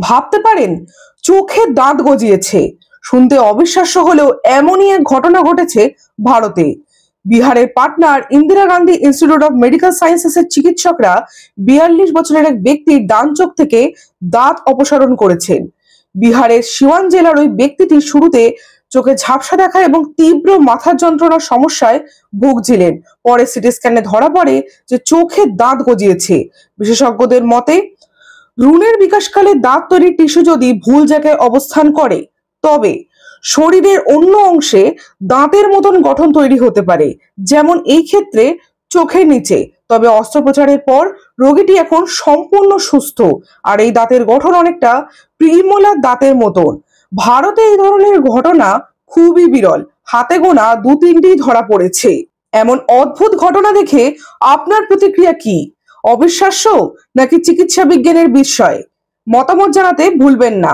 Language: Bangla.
ভাবতে পারেন চোখে দাঁত গজিয়েছে। শুনতে অবিশ্বাস্য হলেও এমনই এক ঘটনা ঘটেছে ভারতে। বিহারের পাটনার Indira Gandhi Institute of Medical সায়েন্সেসের চিকিৎসকরা 42 বছরের এক ব্যক্তির ডান চোখ থেকে দাঁত অপসারণ করেছেন। বিহারের সিওয়ান জেলার ওই ব্যক্তিটি শুরুতে চোখে ঝাপসা দেখা এবং তীব্র মাথার যন্ত্রণার সমস্যায় ভুগছিলেন। পরে সিটি স্ক্যানে ধরা পড়ে যে চোখে দাঁত গজিয়েছে। বিশেষজ্ঞদের মতে ভ্রূণের বিকাশকালে দাঁত তৈরির টিস্যু যদি ভুল জায়গায় অবস্থান করে, তবে শরীরের অন্য অংশে দাঁতের মতন গঠন তৈরি হতে পারে, যেমন এই ক্ষেত্রে চোখের নিচে। তবে অস্ত্রোপচারের পর রোগীটি এখন সম্পূর্ণ সুস্থ, আর এই দাঁতের গঠন অনেকটা প্রিমোলার দাঁতের মতন। ভারতে এই ধরনের ঘটনা খুবই বিরল, হাতে গোনা 2-3টি ধরা পড়েছে। এমন অদ্ভুত ঘটনা দেখে আপনার প্রতিক্রিয়া কি? অবিশ্বাস্য নাকি চিকিৎসা বিজ্ঞানের বিষয়? মতামত জানাতে ভুলবেন না।